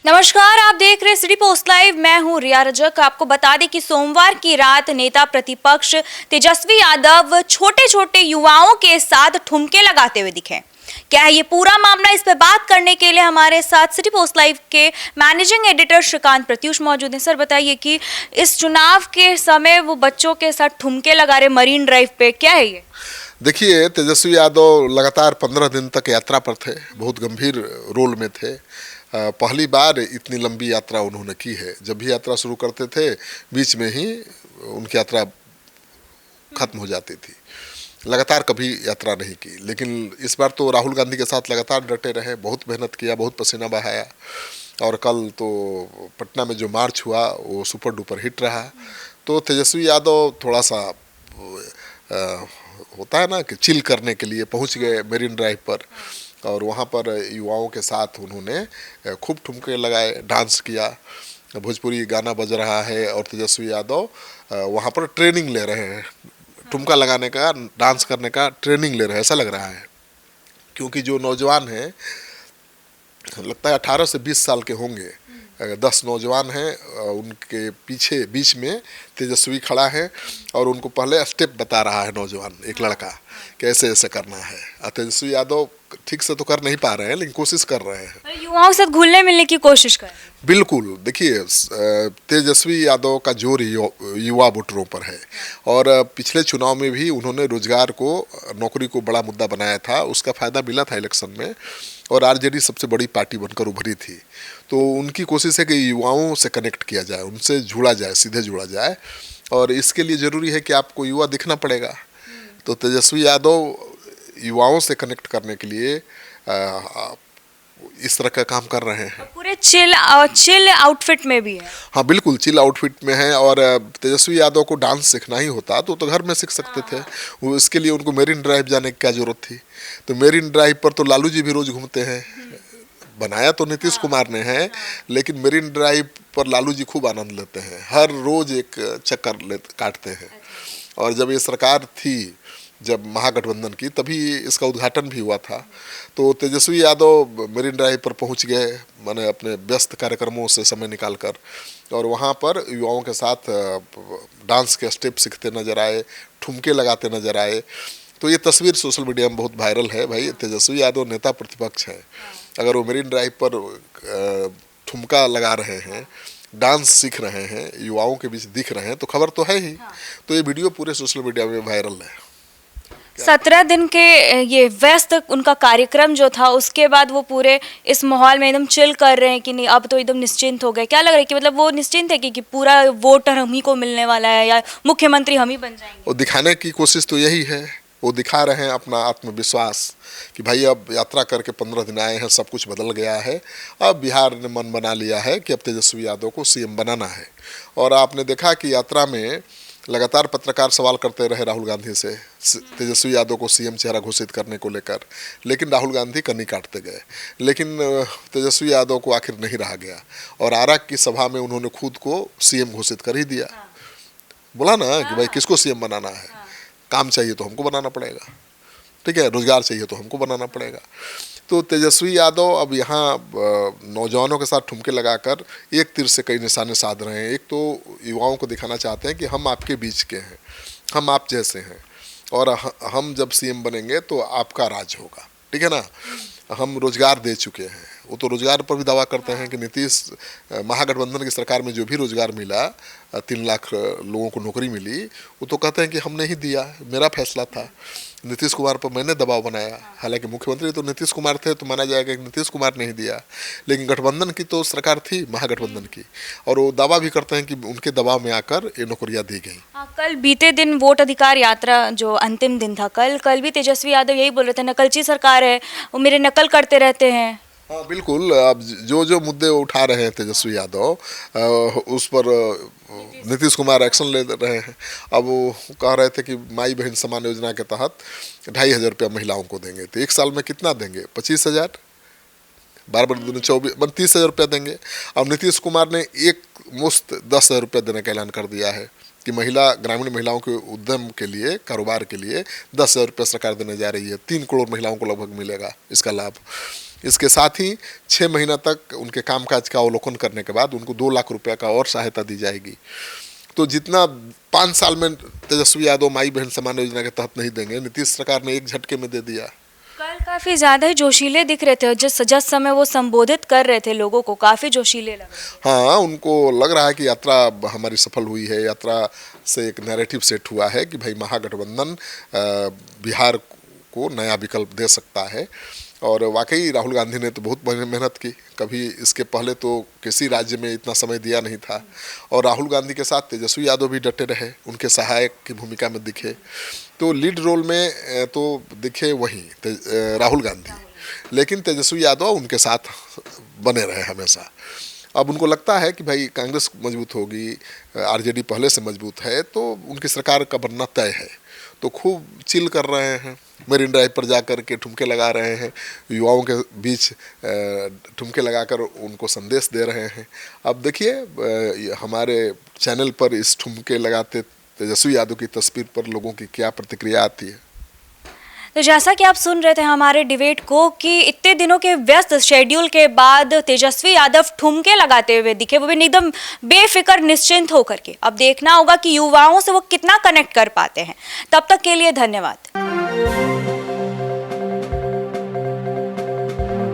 नमस्कार, आप देख रहे सिटी पोस्ट लाइव। मैं हूं रिया रजक। आपको बता दें कि सोमवार की रात नेता प्रतिपक्ष तेजस्वी यादव छोटे छोटे युवाओं के साथ ठुमके लगाते हुए दिखे। क्या है ये पूरा मामला, इस पे बात करने के लिए हमारे साथ सिटी पोस्ट लाइव के मैनेजिंग एडिटर श्रीकांत प्रत्युष मौजूद हैं। सर बताइए कि इस चुनाव के समय वो बच्चों के साथ ठुमके लगा रहे मरीन ड्राइव पे, क्या है ये? देखिए, तेजस्वी यादव लगातार 15 दिन तक यात्रा पर थे, बहुत गंभीर रोल में थे। पहली बार इतनी लंबी यात्रा उन्होंने की है। जब भी यात्रा शुरू करते थे, बीच में ही उनकी यात्रा खत्म हो जाती थी। लगातार कभी यात्रा नहीं की, लेकिन इस बार तो राहुल गांधी के साथ लगातार डटे रहे, बहुत मेहनत किया, बहुत पसीना बहाया। और कल तो पटना में जो मार्च हुआ वो सुपर डुपर हिट रहा। तो तेजस्वी यादव थोड़ा सा होता है ना कि चिल करने के लिए पहुंच गए मेरीन ड्राइव पर, और वहाँ पर युवाओं के साथ उन्होंने खूब ठुमके लगाए, डांस किया, भोजपुरी गाना बज रहा है और तेजस्वी यादव वहाँ पर ट्रेनिंग ले रहे हैं, ठुमका लगाने का, डांस करने का ट्रेनिंग ले रहे हैं, ऐसा लग रहा है। क्योंकि जो नौजवान हैं, लगता है 18 से 20 साल के होंगे, 10 नौजवान हैं, उनके पीछे बीच में तेजस्वी खड़ा है और उनको पहले स्टेप बता रहा है नौजवान, एक लड़का, कैसे ऐसे करना है। तेजस्वी यादव ठीक से तो कर नहीं पा रहे हैं, लेकिन कोशिश कर रहे हैं, युवाओं के साथ घुलने मिलने की कोशिश कर। बिल्कुल। देखिए, तेजस्वी यादव का जोर युवा वोटरों पर है, और पिछले चुनाव में भी उन्होंने रोजगार को, नौकरी को बड़ा मुद्दा बनाया था, उसका फायदा मिला था इलेक्शन में, और आरजेडी सबसे बड़ी पार्टी बनकर उभरी थी। तो उनकी कोशिश है कि युवाओं से कनेक्ट किया जाए, उनसे जुड़ा जाए, सीधे जुड़ा जाए, और इसके लिए ज़रूरी है कि आपको युवा दिखना पड़ेगा। तो तेजस्वी यादव युवाओं से कनेक्ट करने के लिए इस तरह का काम कर रहे हैं। पूरे चिल आउटफिट में भी है। हाँ बिल्कुल, चिल आउटफिट में है। और तेजस्वी यादव को डांस सीखना ही होता तो घर में सीख सकते थे। वो इसके लिए उनको मेरीन ड्राइव जाने की क्या जरूरत थी? तो मेरीन ड्राइव पर तो लालू जी भी रोज घूमते हैं। बनाया तो नीतीश कुमार ने है, लेकिन मेरीन ड्राइव पर लालू जी खूब आनंद लेते हैं, हर रोज एक चक्कर काटते हैं। और जब ये सरकार थी, जब महागठबंधन की, तभी इसका उद्घाटन भी हुआ था। तो तेजस्वी यादव मेरीन ड्राइव पर पहुंच गए, मैंने अपने व्यस्त कार्यक्रमों से समय निकालकर, और वहां पर युवाओं के साथ डांस के स्टेप सीखते नजर आए, ठुमके लगाते नजर आए। तो ये तस्वीर सोशल मीडिया में बहुत वायरल है। भाई, तेजस्वी यादव नेता प्रतिपक्ष है, अगर वो मेरीन ड्राइव पर ठुमका लगा रहे हैं, डांस सीख रहे हैं, युवाओं के बीच दिख रहे हैं, तो खबर तो है ही। तो ये वीडियो पूरे सोशल मीडिया में वायरल है। 17 दिन के ये व्यस्त उनका कार्यक्रम जो था, उसके बाद वो पूरे इस माहौल में एकदम चिल कर रहे हैं कि नहीं, अब तो एकदम निश्चिंत हो गए? क्या लग रहा है कि मतलब वो निश्चिंत है कि पूरा वोटर हम ही को मिलने वाला है, या मुख्यमंत्री हम ही बन जाएंगे? वो दिखाने की कोशिश तो यही है, वो दिखा रहे हैं अपना आत्मविश्वास कि भाई अब यात्रा करके 15 दिन आए हैं, सब कुछ बदल गया है। अब बिहार ने मन बना लिया है कि अब तेजस्वी यादव को सीएम बनाना है। और आपने देखा कि यात्रा में लगातार पत्रकार सवाल करते रहे राहुल गांधी से, तेजस्वी यादव को सीएम चेहरा घोषित करने को लेकर, लेकिन राहुल गांधी कन्नी काटते गए। लेकिन तेजस्वी यादव को आखिर नहीं रहा गया, और आरा की सभा में उन्होंने खुद को सीएम घोषित कर ही दिया। बोला ना कि भाई किसको सीएम बनाना है, काम चाहिए तो हमको बनाना पड़ेगा, ठीक है, रोजगार चाहिए तो हमको बनाना पड़ेगा। तो तेजस्वी यादव अब यहाँ नौजवानों के साथ ठुमके लगाकर एक तीर से कई निशाने साध रहे हैं। एक तो युवाओं को दिखाना चाहते हैं कि हम आपके बीच के हैं, हम आप जैसे हैं, और हम जब सीएम बनेंगे तो आपका राज होगा, ठीक है ना। हम रोजगार दे चुके हैं, वो तो रोजगार पर भी दावा करते हैं कि नीतीश, महागठबंधन की सरकार में जो भी रोजगार मिला, 3 लाख लोगों को नौकरी मिली, वो तो कहते हैं कि हमने ही दिया, मेरा फैसला था, नीतीश कुमार पर मैंने दबाव बनाया। हालांकि मुख्यमंत्री तो नीतीश कुमार थे, तो माना जाएगा कि नीतीश कुमार ने ही दिया, लेकिन गठबंधन की तो सरकार थी, महागठबंधन की, और वो दावा भी करते हैं कि उनके दबाव में आकर ये नौकरियां दी गई। कल बीते दिन वोट अधिकार यात्रा जो अंतिम दिन था, कल भी तेजस्वी यादव यही बोल रहे थे, नकलची सरकार है, वो मेरे नकल करते रहते हैं। हाँ बिल्कुल, अब जो मुद्दे उठा रहे हैं तेजस्वी यादव, उस पर नीतीश कुमार एक्शन ले रहे हैं। अब वो कह रहे थे कि माई बहन समान योजना के तहत 2,500 रुपया महिलाओं को देंगे, तो एक साल में कितना देंगे? 25,000, 12 24, 30,000 रुपया देंगे। अब नीतीश कुमार ने एक मुश्त 10,000 रुपया देने का ऐलान कर दिया है कि ग्रामीण महिलाओं के उद्यम के लिए, कारोबार के लिए 10,000 रुपया सरकार देने जा रही है। 3 करोड़ महिलाओं को लगभग मिलेगा इसका लाभ। इसके साथ ही 6 महीना तक उनके कामकाज का अवलोकन करने के बाद उनको 2 लाख रुपए का और सहायता दी जाएगी। तो जितना 5 साल में तेजस्वी यादव माई बहन समान योजना के तहत नहीं देंगे, नीतीश सरकार ने एक झटके में दे दिया। कल काफी ज्यादा ही जोशीले दिख रहे थे, जिस समय वो संबोधित कर रहे थे लोगों को, काफी जोशीले लग रहे थे। हाँ, उनको लग रहा है कि यात्रा हमारी सफल हुई है, यात्रा से एक नैरेटिव सेट हुआ है कि भाई महागठबंधन बिहार को नया विकल्प दे सकता है। और वाकई राहुल गांधी ने तो बहुत मेहनत की, कभी इसके पहले तो किसी राज्य में इतना समय दिया नहीं था। और राहुल गांधी के साथ तेजस्वी यादव भी डटे रहे, उनके सहायक की भूमिका में दिखे। तो लीड रोल में तो दिखे वही राहुल गांधी, लेकिन तेजस्वी यादव उनके साथ बने रहे हमेशा। अब उनको लगता है कि भाई कांग्रेस मजबूत होगी, आरजेडी पहले से मजबूत है, तो उनकी सरकार का बनना तय है। तो खूब चिल कर रहे हैं, मरीन ड्राइव पर जा कर के ठुमके लगा रहे हैं, युवाओं के बीच ठुमके लगाकर उनको संदेश दे रहे हैं। अब देखिए हमारे चैनल पर इस ठुमके लगाते तेजस्वी यादव की तस्वीर पर लोगों की क्या प्रतिक्रिया आती है। तो जैसा कि आप सुन रहे थे हमारे डिबेट को कि इतने दिनों के व्यस्त शेड्यूल के बाद तेजस्वी यादव ठुमके लगाते हुए दिखे, वो भी एकदम बेफिक्र निश्चिंत होकर के। अब देखना होगा कि युवाओं से वो कितना कनेक्ट कर पाते हैं। तब तक के लिए धन्यवाद।